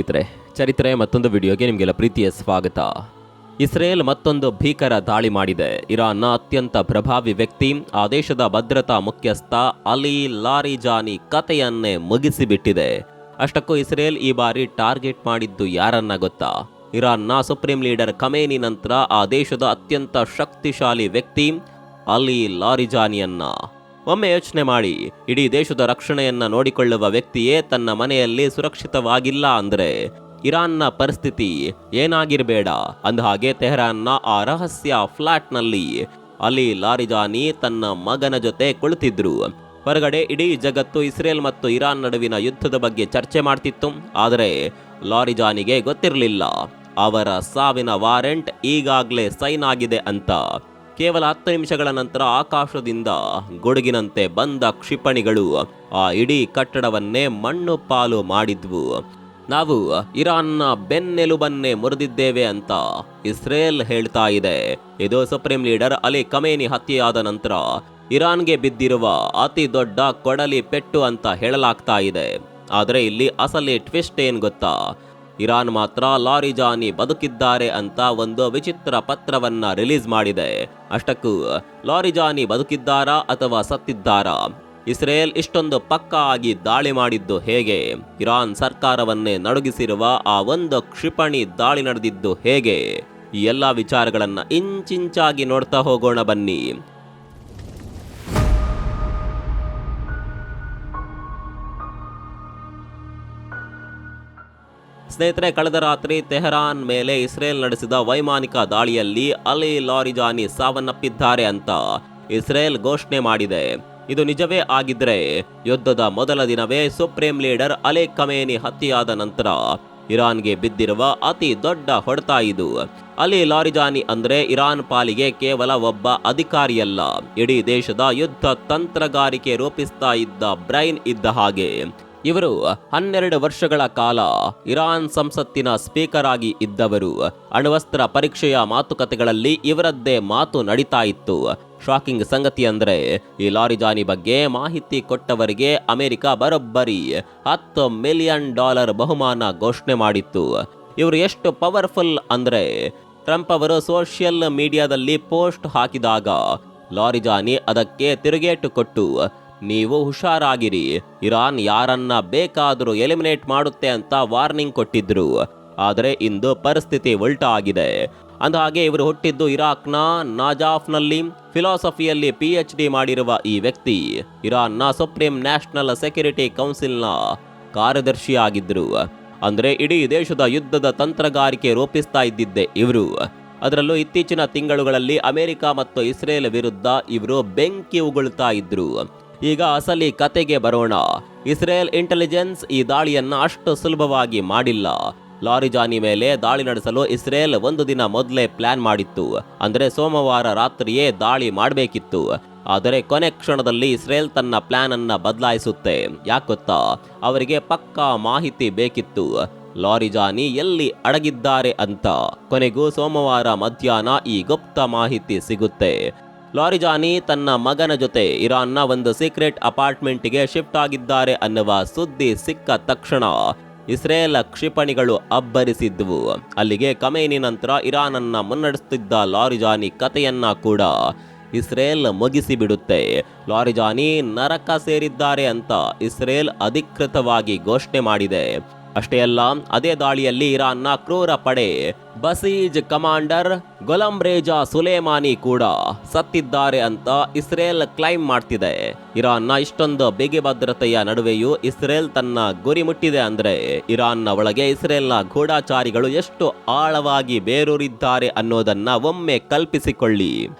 ಸ್ನೇಹಿತರೆ, ಚರಿತ್ರೆ ಮತ್ತೊಂದು ವಿಡಿಯೋಗೆ ನಿಮಗೆಲ್ಲ ಪ್ರೀತಿಯ ಸ್ವಾಗತ. ಇಸ್ರೇಲ್ ಮತ್ತೊಂದು ಭೀಕರ ದಾಳಿ ಮಾಡಿದೆ. ಇರಾನ್ನ ಅತ್ಯಂತ ಪ್ರಭಾವಿ ವ್ಯಕ್ತಿ, ಆ ದೇಶದ ಭದ್ರತಾ ಮುಖ್ಯಸ್ಥ ಅಲಿ ಲಾರಿಜಾನಿ ಕತೆಯನ್ನೇ ಮುಗಿಸಿಬಿಟ್ಟಿದೆ. ಅಷ್ಟಕ್ಕೂ ಇಸ್ರೇಲ್ ಈ ಬಾರಿ ಟಾರ್ಗೆಟ್ ಮಾಡಿದ್ದು ಯಾರನ್ನ ಗೊತ್ತಾ? ಇರಾನ್ನ ಸುಪ್ರೀಂ ಲೀಡರ್ ಖಮೇನಿ ನಂತರ ಆ ದೇಶದ ಅತ್ಯಂತ ಶಕ್ತಿಶಾಲಿ ವ್ಯಕ್ತಿ ಅಲಿ ಲಾರಿಜಾನಿಯನ್ನ. ಒಮ್ಮೆ ಯೋಚನೆ ಮಾಡಿ, ಇಡೀ ದೇಶದ ರಕ್ಷಣೆಯನ್ನ ನೋಡಿಕೊಳ್ಳುವ ವ್ಯಕ್ತಿಯೇ ತನ್ನ ಮನೆಯಲ್ಲಿ ಸುರಕ್ಷಿತವಾಗಿಲ್ಲ ಅಂದ್ರೆ ಇರಾನ್ನ ಪರಿಸ್ಥಿತಿ ಏನಾಗಿರಬೇಡ. ಅಂದಹಾಗೆ ತೆಹರಾನ್ನ ಆ ರಹಸ್ಯ ಫ್ಲಾಟ್ನಲ್ಲಿ ಅಲಿ ಲಾರಿಜಾನಿ ತನ್ನ ಮಗನ ಜೊತೆ ಕುಳಿತಿದ್ರು. ಹೊರಗಡೆ ಇಡೀ ಜಗತ್ತು ಇಸ್ರೇಲ್ ಮತ್ತು ಇರಾನ್ ನಡುವಿನ ಯುದ್ಧದ ಬಗ್ಗೆ ಚರ್ಚೆ ಮಾಡ್ತಿತ್ತು. ಆದರೆ ಲಾರಿಜಾನಿಗೆ ಗೊತ್ತಿರಲಿಲ್ಲ ಅವರ ಸಾವಿನ ವಾರೆಂಟ್ ಈಗಾಗಲೇ ಸೈನ್ ಆಗಿದೆ ಅಂತ. ಕೇವಲ 10 ನಿಮಿಷಗಳ ನಂತರ ಆಕಾಶದಿಂದ ಗುಡುಗಿನಂತೆ ಬಂದ ಕ್ಷಿಪಣಿಗಳು ಆ ಇಡೀ ಕಟ್ಟಡವನ್ನೇ ಮಣ್ಣು ಪಾಲು ಮಾಡಿದ್ವು. ನಾವು ಇರಾನ್ನ ಬೆನ್ನೆಲುಬನ್ನೇ ಮುರಿದಿದ್ದೇವೆ ಅಂತ ಇಸ್ರೇಲ್ ಹೇಳ್ತಾ ಇದೆ. ಇದು ಸುಪ್ರೀಂ ಲೀಡರ್ ಅಲಿ ಖಮೇನಿ ಹತ್ಯೆಯಾದ ನಂತರ ಇರಾನ್ಗೆ ಬಿದ್ದಿರುವ ಅತಿ ದೊಡ್ಡ ಕೊಡಲಿ ಪೆಟ್ಟು ಅಂತ ಹೇಳಲಾಗ್ತಾ ಇದೆ. ಆದರೆ ಇಲ್ಲಿ ಅಸಲಿ ಟ್ವಿಸ್ಟ್ ಏನ್ ಗೊತ್ತಾ? ಇರಾನ್ ಮಾತ್ರ ಲಾರಿಜಾನಿ ಬದುಕಿದ್ದಾರೆ ಅಂತ ಒಂದು ವಿಚಿತ್ರ ಪತ್ರವನ್ನ ರಿಲೀಸ್ ಮಾಡಿದೆ. ಅಷ್ಟಕ್ಕೂ ಲಾರಿಜಾನಿ ಬದುಕಿದ್ದಾರಾ ಅಥವಾ ಸತ್ತಿದ್ದಾರಾ? ಇಸ್ರೇಲ್ ಇಷ್ಟೊಂದು ಪಕ್ಕಾ ಆಗಿ ದಾಳಿ ಮಾಡಿದ್ದು ಹೇಗೆ? ಇರಾನ್ ಸರ್ಕಾರವನ್ನೇ ನಡುಗಿಸಿರುವ ಆ ಒಂದು ಕ್ಷಿಪಣಿ ದಾಳಿ ನಡೆದಿದ್ದು ಹೇಗೆ? ಈ ಎಲ್ಲ ವಿಚಾರಗಳನ್ನ ಇಂಚಿಂಚಾಗಿ ನೋಡ್ತಾ ಹೋಗೋಣ ಬನ್ನಿ. ಸ್ನೇಹಿತರೆ, ಕಳೆದ ರಾತ್ರಿ ತೆಹರಾನ್ ಮೇಲೆ ಇಸ್ರೇಲ್ ನಡೆಸಿದ ವೈಮಾನಿಕ ದಾಳಿಯಲ್ಲಿ ಅಲಿ ಲಾರಿಜಾನಿ ಸಾವನ್ನಪ್ಪಿದ್ದಾರೆ ಅಂತ ಇಸ್ರೇಲ್ ಘೋಷಣೆ ಮಾಡಿದೆ. ಇದು ನಿಜವೇ ಆಗಿದ್ರೆ ಯುದ್ಧದ ಮೊದಲ ದಿನವೇ ಸುಪ್ರೀಂ ಲೀಡರ್ ಅಲಿ ಖಮೇನಿ ಹತ್ಯೆಯಾದ ನಂತರ ಇರಾನ್ಗೆ ಬಿದ್ದಿರುವ ಅತಿ ದೊಡ್ಡ ಹೊಡೆತ ಇದು. ಅಲಿ ಲಾರಿಜಾನಿ ಅಂದ್ರೆ ಇರಾನ್ ಪಾಲಿಗೆ ಕೇವಲ ಒಬ್ಬ ಅಧಿಕಾರಿಯಲ್ಲ, ಇಡೀ ದೇಶದ ಯುದ್ಧ ತಂತ್ರಗಾರಿಕೆ ರೂಪಿಸ್ತಾ ಇದ್ದ ಬ್ರೈನ್ ಇದ್ದ ಹಾಗೆ. ಇವರು 12 ವರ್ಷಗಳ ಕಾಲ ಇರಾನ್ ಸಂಸತ್ತಿನ ಸ್ಪೀಕರ್ ಆಗಿ ಇದ್ದವರು. ಅಣ್ವಸ್ತ್ರ ಪರೀಕ್ಷೆಯ ಮಾತುಕತೆಗಳಲ್ಲಿ ಇವರದ್ದೇ ಮಾತು ನಡೀತಾ ಇತ್ತು. ಶಾಕಿಂಗ್ ಸಂಗತಿ ಅಂದ್ರೆ ಈ ಲಾರಿಜಾನಿ ಬಗ್ಗೆ ಮಾಹಿತಿ ಕೊಟ್ಟವರಿಗೆ ಅಮೆರಿಕ ಬರೋಬ್ಬರಿ $10 ಮಿಲಿಯನ್ ಬಹುಮಾನ ಘೋಷಣೆ ಮಾಡಿತ್ತು. ಇವರು ಎಷ್ಟು ಪವರ್ಫುಲ್ ಅಂದ್ರೆ ಟ್ರಂಪ್ ಅವರು ಸೋಷಿಯಲ್ ಮೀಡಿಯಾದಲ್ಲಿ ಪೋಸ್ಟ್ ಹಾಕಿದಾಗ ಲಾರಿಜಾನಿ ಅದಕ್ಕೆ ತಿರುಗೇಟು ಕೊಟ್ಟು, ನೀವು ಹುಷಾರಾಗಿರಿ, ಇರಾನ್ ಯಾರನ್ನ ಬೇಕಾದರೂ ಎಲಿಮಿನೇಟ್ ಮಾಡುತ್ತೆ ಅಂತ ವಾರ್ನಿಂಗ್ ಕೊಟ್ಟಿದ್ರು. ಆದರೆ ಇಂದು ಪರಿಸ್ಥಿತಿ ಉಲ್ಟಾ ಆಗಿದೆ. ಅಂದಹಾಗೆ ಇವರು ಹುಟ್ಟಿದ್ದು ಇರಾಕ್ನ ನಾಜಾಫ್ನಲ್ಲಿ. ಫಿಲಾಸಫಿಯಲ್ಲಿ PhD ಮಾಡಿರುವ ಈ ವ್ಯಕ್ತಿ ಇರಾನ್ನ ಸುಪ್ರೀಂ ನ್ಯಾಷನಲ್ ಸೆಕ್ಯೂರಿಟಿ ಕೌನ್ಸಿಲ್ನ ಕಾರ್ಯದರ್ಶಿಯಾಗಿದ್ದರು. ಅಂದ್ರೆ ಇಡೀ ದೇಶದ ಯುದ್ಧದ ತಂತ್ರಗಾರಿಕೆ ರೂಪಿಸ್ತಾ ಇದ್ದಿದ್ದೆ ಇವರು. ಅದರಲ್ಲೂ ಇತ್ತೀಚಿನ ತಿಂಗಳುಗಳಲ್ಲಿ ಅಮೆರಿಕ ಮತ್ತು ಇಸ್ರೇಲ್ ವಿರುದ್ಧ ಇವರು ಬೆಂಕಿ ಉಗುಳ್ತಾ ಇದ್ರು. ಈಗ ಅಸಲಿ ಕತೆಗೆ ಬರೋಣ. ಇಸ್ರೇಲ್ ಇಂಟೆಲಿಜೆನ್ಸ್ ಈ ದಾಳಿಯನ್ನ ಅಷ್ಟು ಸುಲಭವಾಗಿ ಮಾಡಿಲ್ಲ. ಲಾರಿಜಾನಿ ಮೇಲೆ ದಾಳಿ ನಡೆಸಲು ಇಸ್ರೇಲ್ ಒಂದು ದಿನ ಮೊದಲೇ ಪ್ಲಾನ್ ಮಾಡಿತ್ತು. ಅಂದ್ರೆ ಸೋಮವಾರ ರಾತ್ರಿಯೇ ದಾಳಿ ಮಾಡಬೇಕಿತ್ತು. ಆದರೆ ಕೊನೆ ಕ್ಷಣದಲ್ಲಿ ಇಸ್ರೇಲ್ ತನ್ನ ಪ್ಲಾನ್ ಅನ್ನ ಬದಲಾಯಿಸುತ್ತೆ. ಯಾಕೆ ಗೊತ್ತಾ? ಅವರಿಗೆ ಪಕ್ಕಾ ಮಾಹಿತಿ ಬೇಕಿತ್ತು ಲಾರಿಜಾನಿ ಎಲ್ಲಿ ಅಡಗಿದ್ದಾರೆ ಅಂತ. ಕೊನೆಗೂ ಸೋಮವಾರ ಮಧ್ಯಾಹ್ನ ಈ ಗುಪ್ತ ಮಾಹಿತಿ ಸಿಗುತ್ತೆ. ಲಾರಿಜಾನಿ ತನ್ನ ಮಗನ ಜೊತೆ ಇರಾನ್ನ ಒಂದು ಸೀಕ್ರೆಟ್ ಅಪಾರ್ಟ್ಮೆಂಟ್ಗೆ ಶಿಫ್ಟ್ ಆಗಿದ್ದಾರೆ ಅನ್ನುವ ಸುದ್ದಿ ಸಿಕ್ಕ ತಕ್ಷಣ ಇಸ್ರೇಲ್ ಕ್ಷಿಪಣಿಗಳು ಅಬ್ಬರಿಸಿದ್ವು. ಅಲ್ಲಿಗೆ ಖಮೇನಿ ನಂತರ ಇರಾನ್ ಅನ್ನ ಮುನ್ನಡೆಸುತ್ತಿದ್ದ ಲಾರಿಜಾನಿ ಕತೆಯನ್ನ ಕೂಡ ಇಸ್ರೇಲ್ ಮುಗಿಸಿಬಿಡುತ್ತೆ. ಲಾರಿಜಾನಿ ನರಕ ಸೇರಿದ್ದಾರೆ ಅಂತ ಇಸ್ರೇಲ್ ಅಧಿಕೃತವಾಗಿ ಘೋಷಣೆ ಮಾಡಿದೆ. ಅಷ್ಟೇ ಅಲ್ಲ, ಅದೇ ದಾಳಿಯಲ್ಲಿ ಇರಾನ್ನ ಕ್ರೂರ ಪಡೆ ಬಸೀಜ್ ಕಮಾಂಡರ್ ಗೊಲಂ ರೇಜಾ ಸುಲೇಮಾನಿ ಕೂಡ ಸತ್ತಿದ್ದಾರೆ ಅಂತ ಇಸ್ರೇಲ್ ಕ್ಲೈಮ್ ಮಾಡ್ತಿದೆ. ಇರಾನ್ನ ಇಷ್ಟೊಂದು ಬಿಗಿ ಭದ್ರತೆಯ ನಡುವೆಯೂ ಇಸ್ರೇಲ್ ತನ್ನ ಗುರಿ ಮುಟ್ಟಿದೆ ಅಂದ್ರೆ ಇರಾನ್ನ ಒಳಗೆ ಇಸ್ರೇಲ್ನ ಗೂಢಚಾರಿಗಳು ಎಷ್ಟು ಆಳವಾಗಿ ಬೇರೂರಿದ್ದಾರೆ ಅನ್ನೋದನ್ನ ಒಮ್ಮೆ ಕಲ್ಪಿಸಿಕೊಳ್ಳಿ.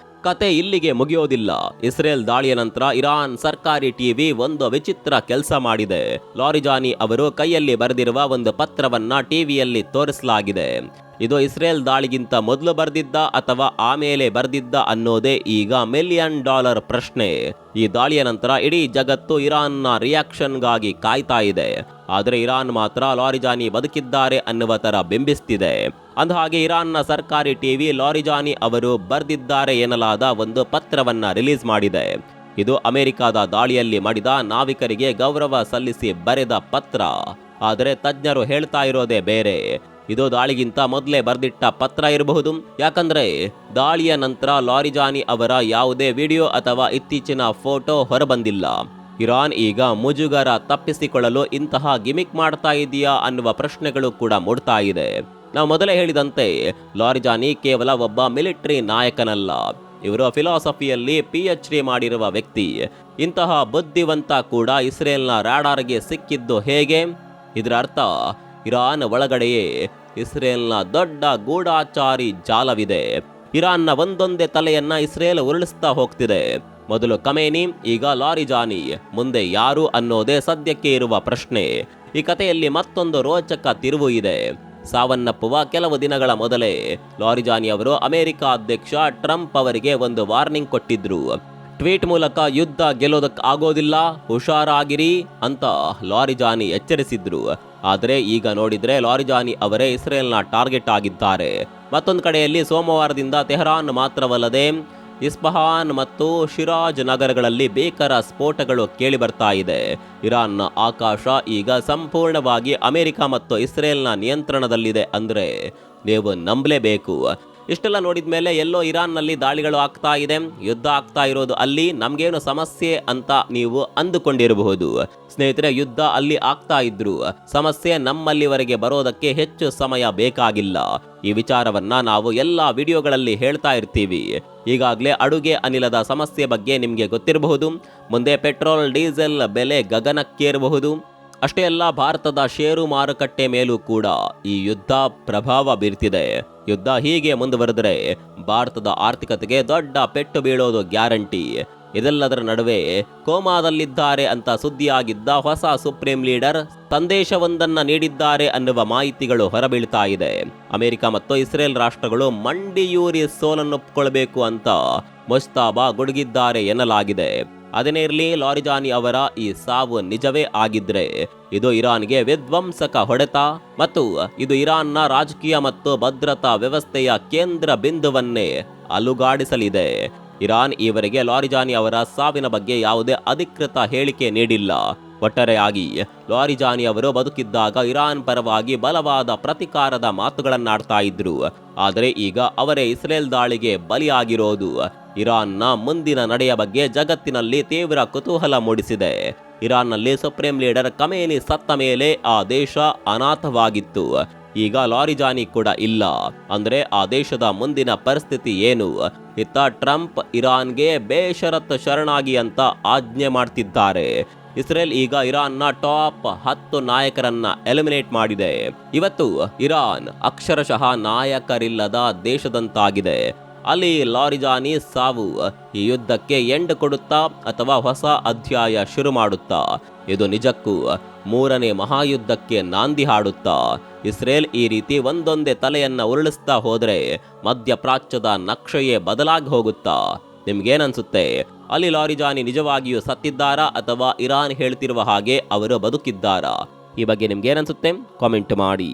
ಕತೆ ಇಲ್ಲಿಗೆ ಮುಗಿಯೋದಿಲ್ಲ. ಇಸ್ರೇಲ್ ದಾಳಿಯ ನಂತರ ಇರಾನ್ ಸರ್ಕಾರಿ ಟಿವಿ ಒಂದು ವಿಚಿತ್ರ ಕೆಲಸ ಮಾಡಿದೆ. ಲಾರಿಜಾನಿ ಅವರು ಕೈಯಲ್ಲಿ ಬರೆದಿರುವ ಒಂದು ಪತ್ರವನ್ನ ಟಿವಿಯಲ್ಲಿ ತೋರಿಸಲಾಗಿದೆ. ಇದು ಇಸ್ರೇಲ್ ದಾಳಿಗಿಂತ ಮೊದಲು ಬರೆದಿದ್ದ ಅಥವಾ ಆಮೇಲೆ ಬರೆದಿದ್ದ ಅನ್ನೋದೇ ಈಗ $1 ಮಿಲಿಯನ್ ಪ್ರಶ್ನೆ. ಈ ದಾಳಿಯ ನಂತರ ಇಡೀ ಜಗತ್ತು ಇರಾನ್ನ ರಿಯಾಕ್ಷನ್ಗಾಗಿ ಕಾಯ್ತಾ ಇದೆ. ಆದರೆ ಇರಾನ್ ಮಾತ್ರ ಲಾರಿಜಾನಿ ಬದುಕಿದ್ದಾರೆ ಅನ್ನುವ ತರ ಬಿಂಬಿಸ್ತಿದೆ. ಅಂದಹಾಗೆ ಇರಾನ್ನ ಸರ್ಕಾರಿ ಟಿವಿ ಲಾರಿಜಾನಿ ಅವರು ಬರೆದಿದ್ದಾರೆ ಎನ್ನಲಾದ ಒಂದು ಪತ್ರವನ್ನ ರಿಲೀಸ್ ಮಾಡಿದೆ. ಇದು ಅಮೆರಿಕದ ದಾಳಿಯಲ್ಲಿ ಮಡಿದ ನಾವಿಕರಿಗೆ ಗೌರವ ಸಲ್ಲಿಸಿ ಬರೆದ ಪತ್ರ. ಆದರೆ ತಜ್ಞರು ಹೇಳ್ತಾ ಇರೋದೇ ಬೇರೆ. ಇದು ದಾಳಿಗಿಂತ ಮೊದಲೇ ಬರೆದಿಟ್ಟ ಪತ್ರ ಇರಬಹುದು. ಯಾಕಂದ್ರೆ ದಾಳಿಯ ನಂತರ ಲಾರಿಜಾನಿ ಅವರ ಯಾವುದೇ ವಿಡಿಯೋ ಅಥವಾ ಇತ್ತೀಚಿನ ಫೋಟೋ ಹೊರಬಂದಿಲ್ಲ. ಇರಾನ್ ಈಗ ಮುಜುಗರ ತಪ್ಪಿಸಿಕೊಳ್ಳಲು ಇಂತಹ ಗಿಮಿಕ್ ಮಾಡ್ತಾ ಇದೆಯಾ ಅನ್ನುವ ಪ್ರಶ್ನೆಗಳು ಕೂಡ ಮೂಡ್ತಾ ಇದೆ. ನಾವು ಮೊದಲೇ ಹೇಳಿದಂತೆ ಲಾರಿಜಾನಿ ಕೇವಲ ಒಬ್ಬ ಮಿಲಿಟರಿ ನಾಯಕನಲ್ಲ, ಇವರು ಫಿಲಾಸಫಿಯಲ್ಲಿ PhD ಮಾಡಿರುವ ವ್ಯಕ್ತಿ. ಇಂತಹ ಬುದ್ಧಿವಂತ ಕೂಡ ಇಸ್ರೇಲ್ನ ರಾಡಾರ್ಗೆ ಸಿಕ್ಕಿದ್ದು ಹೇಗೆ? ಇದರ ಅರ್ಥ ಇರಾನ್ ಒಳಗಡೆಯೇ ಇಸ್ರೇಲ್ನ ದೊಡ್ಡ ಗೂಢಾಚಾರಿ ಜಾಲವಿದೆ. ಇರಾನ್ನ ಒಂದೊಂದೇ ತಲೆಯನ್ನ ಇಸ್ರೇಲ್ ಉರುಳಿಸ್ತಾ ಹೋಗ್ತಿದೆ. ಮೊದಲು ಖಮೇನಿ, ಈಗ ಲಾರಿಜಾನಿ, ಮುಂದೆ ಯಾರು ಅನ್ನೋದೇ ಸದ್ಯಕ್ಕೆ ಇರುವ ಪ್ರಶ್ನೆ. ಈ ಕಥೆಯಲ್ಲಿ ಮತ್ತೊಂದು ರೋಚಕ ತಿರುವು ಇದೆ. ಸಾವನ್ನಪ್ಪುವ ಕೆಲವು ದಿನಗಳ ಮೊದಲೇ ಲಾರಿಜಾನಿ ಅವರು ಅಮೆರಿಕ ಅಧ್ಯಕ್ಷ ಟ್ರಂಪ್ ಅವರಿಗೆ ಒಂದು ವಾರ್ನಿಂಗ್ ಕೊಟ್ಟಿದ್ರು. ಟ್ವೀಟ್ ಮೂಲಕ ಯುದ್ಧ ಗೆಲ್ಲೋದಕ್ಕೆ ಆಗೋದಿಲ್ಲ, ಹುಷಾರಾಗಿರಿ ಅಂತ ಲಾರಿಜಾನಿ ಎಚ್ಚರಿಸಿದ್ರು. ಆದರೆ ಈಗ ನೋಡಿದ್ರೆ ಲಾರಿಜಾನಿ ಅವರೇ ಇಸ್ರೇಲ್ನ ಟಾರ್ಗೆಟ್ ಆಗಿದ್ದಾರೆ. ಮತ್ತೊಂದು ಕಡೆಯಲ್ಲಿ ಸೋಮವಾರದಿಂದ ತೆಹರಾನ್ ಮಾತ್ರವಲ್ಲದೆ ಇಸ್ಫಹಾನ್ ಮತ್ತು ಶಿರಾಜ್ ನಗರಗಳಲ್ಲಿ ಭೀಕರ ಸ್ಫೋಟಗಳು ಕೇಳಿ ಬರ್ತಾ ಇದೆ. ಇರಾನ್ನ ಆಕಾಶ ಈಗ ಸಂಪೂರ್ಣವಾಗಿ ಅಮೆರಿಕ ಮತ್ತು ಇಸ್ರೇಲ್ನ ನಿಯಂತ್ರಣದಲ್ಲಿದೆ ಅಂದ್ರೆ ನೀವು ನಂಬಲೇಬೇಕು. ಇಷ್ಟೆಲ್ಲ ನೋಡಿದ ಮೇಲೆ ಎಲ್ಲೋ ಇರಾನ್ನಲ್ಲಿ ದಾಳಿಗಳು ಆಗ್ತಾ ಇದೆ, ಯುದ್ಧ ಆಗ್ತಾ ಇರೋದು ಅಲ್ಲಿ, ನಮ್ಗೇನು ಸಮಸ್ಯೆ ಅಂತ ನೀವು ಅಂದುಕೊಂಡಿರಬಹುದು. ಸ್ನೇಹಿತರೆ, ಯುದ್ಧ ಅಲ್ಲಿ ಆಗ್ತಾ ಇದ್ರು ಸಮಸ್ಯೆ ನಮ್ಮಲ್ಲಿವರೆಗೆ ಬರೋದಕ್ಕೆ ಹೆಚ್ಚು ಸಮಯ ಬೇಕಾಗಿಲ್ಲ. ಈ ವಿಚಾರವನ್ನ ನಾವು ಎಲ್ಲಾ ವಿಡಿಯೋಗಳಲ್ಲಿ ಹೇಳ್ತಾ ಇರ್ತೀವಿ. ಈಗಾಗಲೇ ಅಡುಗೆ ಅನಿಲದ ಸಮಸ್ಯೆ ಬಗ್ಗೆ ನಿಮಗೆ ಗೊತ್ತಿರಬಹುದು. ಮುಂದೆ ಪೆಟ್ರೋಲ್ ಡೀಸೆಲ್ ಬೆಲೆ ಗಗನಕ್ಕೇರಬಹುದು. ಅಷ್ಟೇ ಅಲ್ಲ, ಭಾರತದ ಷೇರು ಮಾರುಕಟ್ಟೆ ಮೇಲೂ ಕೂಡ ಈ ಯುದ್ಧ ಪ್ರಭಾವ ಬೀರ್ತಿದೆ. ಯುದ್ಧ ಹೀಗೆ ಮುಂದುವರೆದರೆ ಭಾರತದ ಆರ್ಥಿಕತೆಗೆ ದೊಡ್ಡ ಪೆಟ್ಟು ಬೀಳೋದು ಗ್ಯಾರಂಟಿ. ಇದೆಲ್ಲದರ ನಡುವೆ ಕೋಮಾದಲ್ಲಿದ್ದಾರೆ ಅಂತ ಸುದ್ದಿಯಾಗಿದ್ದ ಹೊಸ ಸುಪ್ರೀಂ ಲೀಡರ್ ಸಂದೇಶವೊಂದನ್ನ ನೀಡಿದ್ದಾರೆ ಅನ್ನುವ ಮಾಹಿತಿಗಳು ಹೊರಬೀಳ್ತಾ ಇದೆ. ಅಮೆರಿಕ ಮತ್ತು ಇಸ್ರೇಲ್ ರಾಷ್ಟ್ರಗಳು ಮಂಡಿಯೂರಿ ಸೋಲನ್ನೊಪ್ಪಿಕೊಳ್ಬೇಕು ಅಂತ ಮುಸ್ತಾಬಾ ಗುಡುಗಿದ್ದಾರೆ ಎನ್ನಲಾಗಿದೆ. ಅದೇನೇ ಇರಲಿ, ಲಾರಿಜಾನಿ ಅವರ ಈ ಸಾವು ನಿಜವೇ ಆಗಿದ್ರೆ ಇದು ಇರಾನ್ಗೆ ವಿಧ್ವಂಸಕ ಹೊಡೆತ ಮತ್ತು ಇದು ಇರಾನ್ನ ರಾಜಕೀಯ ಮತ್ತು ಭದ್ರತಾ ವ್ಯವಸ್ಥೆಯ ಕೇಂದ್ರ ಬಿಂದುವನ್ನೇ ಅಲುಗಾಡಿಸಲಿದೆ. ಇರಾನ್ ಈವರೆಗೆ ಲಾರಿಜಾನಿ ಅವರ ಸಾವಿನ ಬಗ್ಗೆ ಯಾವುದೇ ಅಧಿಕೃತ ಹೇಳಿಕೆ ನೀಡಿಲ್ಲ. ಒಟ್ಟಾರೆಯಾಗಿ ಲಾರಿಜಾನಿ ಅವರು ಬದುಕಿದ್ದಾಗ ಇರಾನ್ ಪರವಾಗಿ ಬಲವಾದ ಪ್ರತಿಕಾರದ ಮಾತುಗಳನ್ನಾಡ್ತಾ ಇದ್ರು. ಆದರೆ ಈಗ ಅವರೇ ಇಸ್ರೇಲ್ ದಾಳಿಗೆ ಬಲಿಯಾಗಿರೋದು ಇರಾನ್ನ ಮುಂದಿನ ನಡೆಯ ಬಗ್ಗೆ ಜಗತ್ತಿನಲ್ಲಿ ತೀವ್ರ ಕುತೂಹಲ ಮೂಡಿಸಿದೆ. ಇರಾನ್ನಲ್ಲಿ ಸುಪ್ರೀಂ ಲೀಡರ್ ಖಮೇನಿ ಸತ್ತ ಮೇಲೆ ಆ ದೇಶ ಅನಾಥವಾಗಿತ್ತು. ಈಗ ಲಾರಿಜಾನಿ ಕೂಡ ಇಲ್ಲ ಅಂದ್ರೆ ಆ ದೇಶದ ಮುಂದಿನ ಪರಿಸ್ಥಿತಿ ಏನು? ಇತ್ತ ಟ್ರಂಪ್ ಇರಾನ್ಗೆ ಬೇಷರತ್ ಶರಣಾಗಿ ಅಂತ ಆಜ್ಞೆ ಮಾಡ್ತಿದ್ದಾರೆ. ಇಸ್ರೇಲ್ ಈಗ ಇರಾನ್ನ ಟಾಪ್ 10 ನಾಯಕರನ್ನ ಎಲಿಮಿನೇಟ್ ಮಾಡಿದೆ. ಇವತ್ತು ಇರಾನ್ ಅಕ್ಷರಶಃ ನಾಯಕರಿಲ್ಲದ ದೇಶದಂತಾಗಿದೆ. ಅಲ್ಲಿ ಲಾರಿಜಾನಿ ಸಾವು ಈ ಯುದ್ಧಕ್ಕೆ ಎಂಡ್ ಕೊಡುತ್ತಾ ಅಥವಾ ಹೊಸ ಅಧ್ಯಾಯ ಶುರು ಮಾಡುತ್ತಾ? ಇದು ನಿಜಕ್ಕೂ 3ನೇ ಮಹಾಯುದ್ಧಕ್ಕೆ ನಾಂದಿ ಹಾಡುತ್ತಾ? ಇಸ್ರೇಲ್ ಈ ರೀತಿ ಒಂದೊಂದೇ ತಲೆಯನ್ನ ಉರುಳಿಸ್ತಾ ಹೋದ್ರೆ ಮಧ್ಯಪ್ರಾಚ್ಯದ ನಕ್ಷೆಯೇ ಬದಲಾಗಿ ಹೋಗುತ್ತಾ? ನಿಮ್ಗೇನನ್ಸುತ್ತೆ? ಅಲ್ಲಿ ಲಾರಿಜಾನಿ ನಿಜವಾಗಿಯೂ ಸತ್ತಿದ್ದಾರಾ ಅಥವಾ ಇರಾನ್ ಹೇಳ್ತಿರುವ ಹಾಗೆ ಅವರು ಬದುಕಿದ್ದಾರಾ? ಈ ಬಗ್ಗೆ ನಿಮ್ಗೇನನ್ಸುತ್ತೆ? ಕಾಮೆಂಟ್ ಮಾಡಿ.